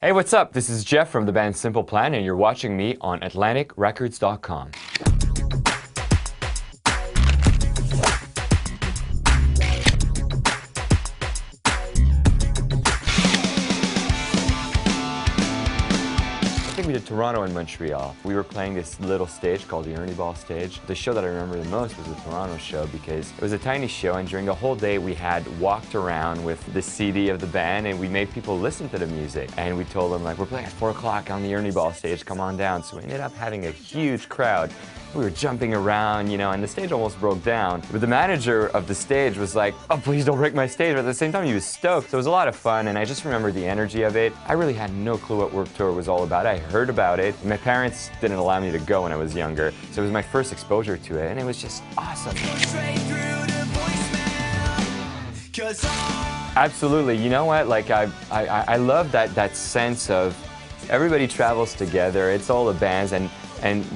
Hey, what's up? This is Jeff from the band Simple Plan, and you're watching me on AtlanticRecords.com. We did Toronto and Montreal. We were playing this little stage called the Ernie Ball stage. The show that I remember the most was the Toronto show because it was a tiny show, and during the whole day we had walked around with the CD of the band and we made people listen to the music. And we told them, like, we're playing at 4 o'clock on the Ernie Ball stage, come on down. So we ended up having a huge crowd. We were jumping around, you know, and the stage almost broke down. But the manager of the stage was like, oh, please don't break my stage. But at the same time, he was stoked. So it was a lot of fun, and I just remember the energy of it. I really had no clue what Warped Tour was all about. I heard about it. My parents didn't allow me to go when I was younger, so it was my first exposure to it, and it was just awesome. Absolutely. You know what? Like, I love that sense of everybody travels together. It's all the bands, and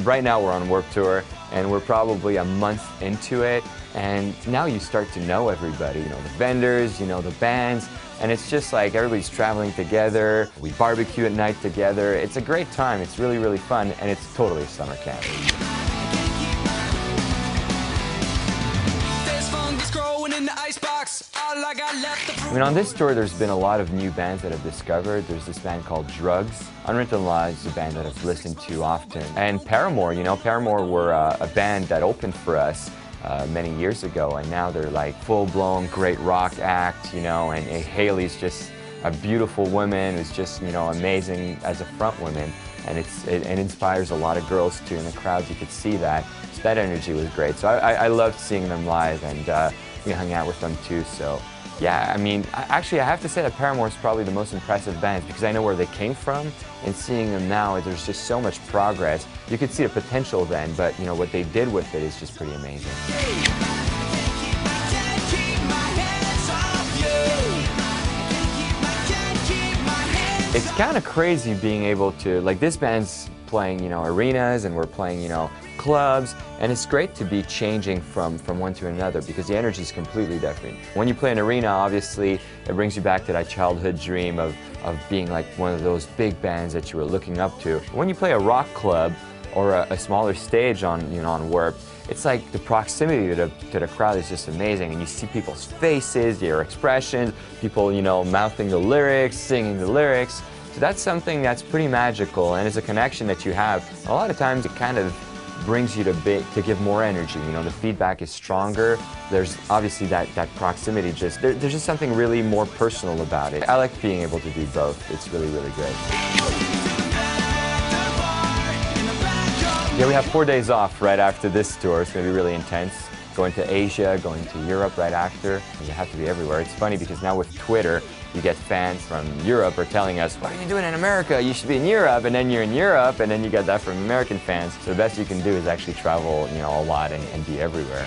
right now we're on Warped Tour, and we're probably a month into it, and now you start to know everybody, you know, the vendors, you know, the bands, and it's just like everybody's traveling together. We barbecue at night together. It's a great time. It's really, really fun, and it's totally summer camp. I mean, on this tour, there's been a lot of new bands that I've discovered. There's this band called Drugs. Unwritten Law is a band that I've listened to often. And Paramore, you know, Paramore were a band that opened for us many years ago, and now they're like full-blown great rock act, you know, and Hayley's just a beautiful woman who's just, you know, amazing as a front woman. And it inspires a lot of girls too. In the crowds, you could see that. So that energy was great. So I loved seeing them live, and we hung out with them too. So yeah, I mean, actually I have to say that Paramore is probably the most impressive band because I know where they came from, and seeing them now, there's just so much progress. You could see the potential then, but you know, what they did with it is just pretty amazing. It's kind of crazy being able to, like, this band's playing, you know, arenas, and we're playing, you know, clubs, and it's great to be changing from one to another because the energy is completely different. When you play an arena, obviously, it brings you back to that childhood dream of being like one of those big bands that you were looking up to. When you play a rock club or a smaller stage on, you know, on Warped, it's like the proximity to the crowd is just amazing, and you see people's faces, their expressions, people, you know, mouthing the lyrics, singing the lyrics. So that's something that's pretty magical, and it's a connection that you have. A lot of times it kind of brings you to give more energy. You know, the feedback is stronger. There's obviously that proximity. There's just something really more personal about it. I like being able to do both. It's really, really great. Yeah, we have 4 days off right after this tour. It's going to be really intense. Going to Asia, going to Europe right after. You have to be everywhere. It's funny because now with Twitter, you get fans from Europe are telling us, what are you doing in America? You should be in Europe. And then you're in Europe, and then you get that from American fans. So the best you can do is actually travel, you know, a lot and be everywhere.